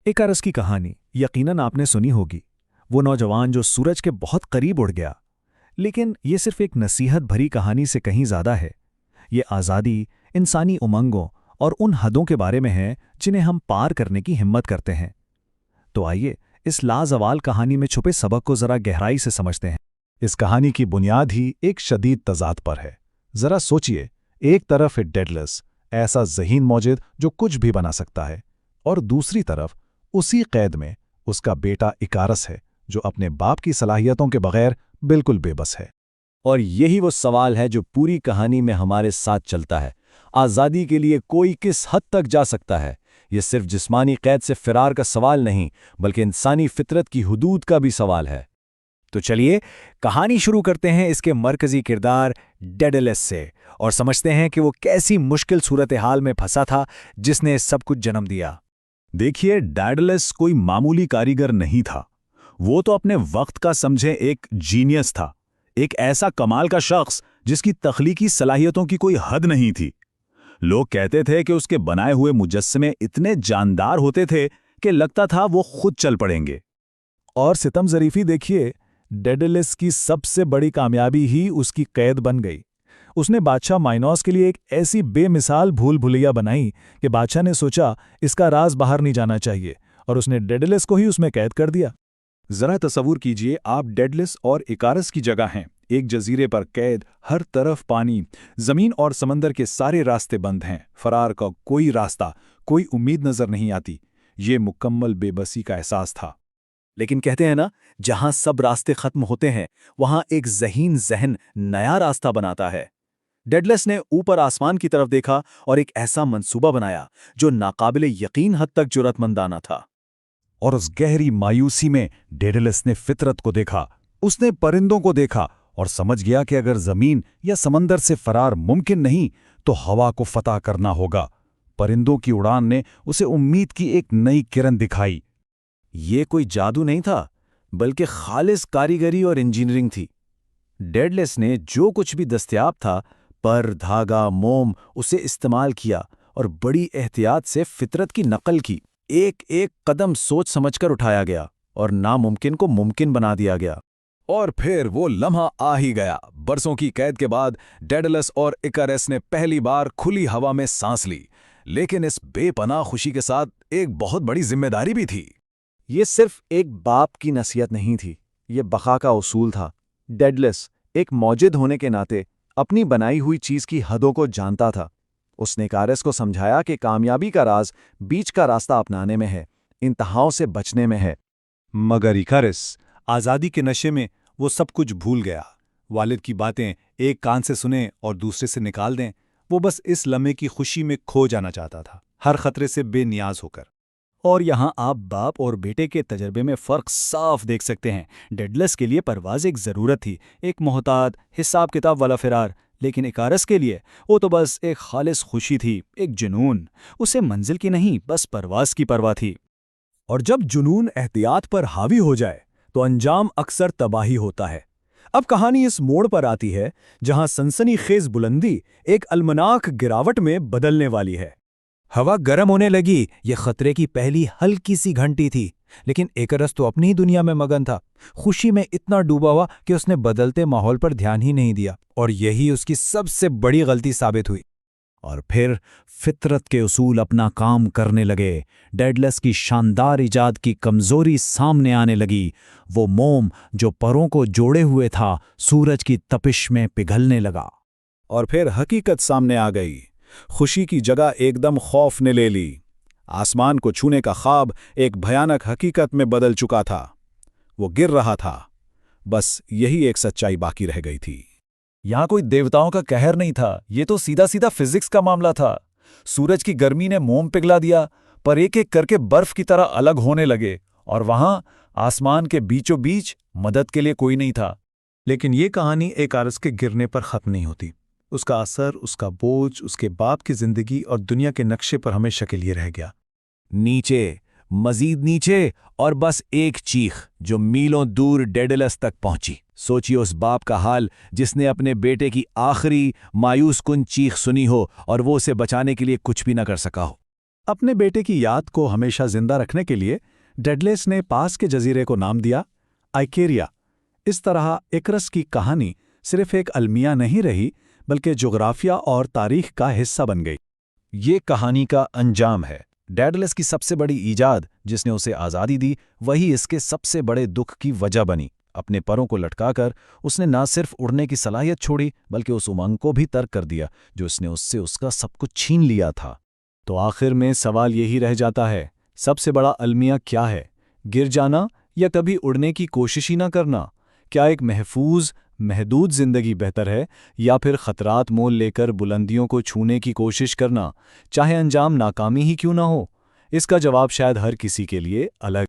इकारस की कहानी यकीनन आपने सुनी होगी। वो नौजवान जो सूरज के बहुत करीब उड़ गया। लेकिन ये सिर्फ एक नसीहत भरी कहानी से कहीं ज़्यादा है। ये आज़ादी, इंसानी उमंगों और उन हदों के बारे में है जिन्हें हम पार करने की हिम्मत करते हैं। तो आइए इस लाजवाल कहानी में छुपे सबक को ज़रा गहराई से समझते हैं। इस कहानी की बुनियाद ही एक शदीद तज़ाद पर है। जरा सोचिए, एक तरफ है डेडलस, ऐसा ज़हीन मौजिद जो कुछ भी बना सकता है, और दूसरी तरफ उसी कैद में उसका बेटा इकारस है जो अपने बाप की सलाहियतों के बगैर बिल्कुल बेबस है। और यही वो सवाल है जो पूरी कहानी में हमारे साथ चलता है। आज़ादी के लिए कोई किस हद तक जा सकता है? ये सिर्फ जिस्मानी कैद से फिरार का सवाल नहीं, बल्कि इंसानी फितरत की हुदूद का भी सवाल है। तो चलिए कहानी शुरू करते हैं इसके मरकजी किरदार डेडलस से और समझते हैं कि वो कैसी मुश्किल सूरत हाल में फंसा था जिसने सब कुछ जन्म दिया। देखिए, डेडलस कोई मामूली कारीगर नहीं था। वो तो अपने वक्त का समझे एक जीनियस था, एक ऐसा कमाल का शख्स जिसकी तख्लीकी सलाहियतों की कोई हद नहीं थी। लोग कहते थे कि उसके बनाए हुए मुजस्समे इतने जानदार होते थे कि लगता था वो खुद चल पड़ेंगे। और सितम ज़रीफ़ी देखिए, डेडलस की सबसे बड़ी कामयाबी ही उसकी कैद बन गई। उसने बादशाह माइनॉस के लिए एक ऐसी बेमिसाल भूल भुलैया बनाई कि बादशाह ने सोचा इसका राज बाहर नहीं जाना चाहिए, और उसने डेडलस को ही उसमें कैद कर दिया। जरा तसव्वुर कीजिए, आप डेडलस और इकारस की जगह हैं, एक जजीरे पर कैद, हर तरफ पानी, जमीन और समंदर के सारे रास्ते बंद हैं, फरार का कोई रास्ता, कोई उम्मीद नजर नहीं आती। ये मुकम्मल बेबसी का एहसास था। लेकिन कहते हैं ना, जहां सब रास्ते खत्म होते हैं वहां एक ज़हीन ज़हन नया रास्ता बनाता है। डेडलस ने ऊपर आसमान की तरफ देखा और एक ऐसा मंसूबा बनाया जो नाकाबिले यकीन हद तक जुर्रतमंदाना था। और उस गहरी मायूसी में डेडलस ने फितरत को देखा, उसने परिंदों को देखा और समझ गया कि अगर जमीन या समंदर से फरार मुमकिन नहीं तो हवा को फतह करना होगा। परिंदों की उड़ान ने उसे उम्मीद की एक नई किरण दिखाई। ये कोई जादू नहीं था, बल्कि खालिस कारीगरी और इंजीनियरिंग थी। डेडलस ने जो कुछ भी दस्तयाब था, पर, धागा, मोम, उसे इस्तेमाल किया और बड़ी एहतियात से फितरत की नकल की। एक एक कदम सोच समझकर उठाया गया और नामुमकिन को मुमकिन बना दिया गया। और फिर वो लम्हा आ ही गया। बरसों की कैद के बाद डेडलस और इकारस ने पहली बार खुली हवा में सांस ली। लेकिन इस बेपनाह खुशी के साथ एक बहुत बड़ी जिम्मेदारी भी थी। ये सिर्फ एक बाप की नसीहत नहीं थी, ये बका का उसूल था। डेडलस एक मौजिद होने के नाते अपनी बनाई हुई चीज की हदों को जानता था। उसने इकारस को समझाया कि कामयाबी का राज बीच का रास्ता अपनाने में है, इंतहाओं से बचने में है। मगर इकारस आज़ादी के नशे में वो सब कुछ भूल गया। वालिद की बातें एक कान से सुने और दूसरे से निकाल दें, वो बस इस लम्हे की खुशी में खो जाना चाहता था, हर खतरे से बेनियाज होकर। और यहाँ आप बाप और बेटे के तजर्बे में फ़र्क साफ देख सकते हैं। डेडलस के लिए परवाज़ एक ज़रूरत थी, एक मोहताद, हिसाब किताब वाला फ़िरार। लेकिन इकारस के लिए वो तो बस एक खालिस खुशी थी, एक जुनून। उसे मंजिल की नहीं, बस परवाज़ की परवाह थी। और जब जुनून एहतियात पर हावी हो जाए तो अंजाम अक्सर तबाही होता है। अब कहानी इस मोड़ पर आती है जहां सनसनीखेज बुलंदी एक अलमनाक गिरावट में बदलने वाली है। हवा गर्म होने लगी। ये खतरे की पहली हल्की सी घंटी थी। लेकिन इकारस तो अपनी ही दुनिया में मगन था, खुशी में इतना डूबा हुआ कि उसने बदलते माहौल पर ध्यान ही नहीं दिया, और यही उसकी सबसे बड़ी गलती साबित हुई। और फिर फितरत के उसूल अपना काम करने लगे। डेडलस की शानदार इजाद की कमजोरी सामने आने लगी। वो मोम जो परों को जोड़े हुए था, सूरज की तपिश में पिघलने लगा। और फिर हकीकत सामने आ गई। खुशी की जगह एकदम खौफ ने ले ली। आसमान को छूने का ख्वाब एक भयानक हकीकत में बदल चुका था। वो गिर रहा था। बस यही एक सच्चाई बाकी रह गई थी। यहाँ कोई देवताओं का कहर नहीं था, ये तो सीधा सीधा फिजिक्स का मामला था। सूरज की गर्मी ने मोम पिघला दिया, पर एक एक करके बर्फ की तरह अलग होने लगे, और वहां आसमान के बीचों बीच मदद के लिए कोई नहीं था। लेकिन ये कहानी इकारस के गिरने पर खत्म नहीं होती। उसका असर, उसका बोझ, उसके बाप की जिंदगी और दुनिया के नक्शे पर हमेशा के लिए रह गया। नीचे, मजीद नीचे, और बस एक चीख जो मीलों दूर डेडलस तक पहुंची। सोचिए उस बाप का हाल जिसने अपने बेटे की आखिरी मायूस कुन चीख सुनी हो और वो उसे बचाने के लिए कुछ भी न कर सका हो। اپنے بیٹے کی یاد کو ہمیشہ زندہ رکھنے کے لیے ڈیڈلس نے پاس کے جزیرے کو نام دیا آئکیریا۔ اس طرح ایکرس کی کہانی صرف ایک المیہ نہیں رہی بلکہ جغرافیہ اور تاریخ کا حصہ بن گئی۔ یہ کہانی کا انجام ہے۔ ڈیڈلس کی سب سے بڑی ایجاد جس نے اسے آزادی دی وہی اس کے سب سے بڑے دکھ کی وجہ بنی۔ اپنے پروں کو لٹکا کر اس نے نہ صرف اڑنے کی صلاحیت چھوڑی بلکہ اس امنگ کو بھی ترک کر دیا جو اس نے اس سے اس کا سب کچھ چھین لیا تھا۔ تو آخر میں سوال یہی رہ جاتا ہے، سب سے بڑا المیہ کیا ہے؟ گر جانا یا کبھی اڑنے کی کوشش ہی نہ کرنا؟ کیا ایک محفوظ، محدود زندگی بہتر ہے یا پھر خطرات مول لے کر بلندیوں کو چھونے کی کوشش کرنا، چاہے انجام ناکامی ہی کیوں نہ ہو؟ اس کا جواب شاید ہر کسی کے لیے الگ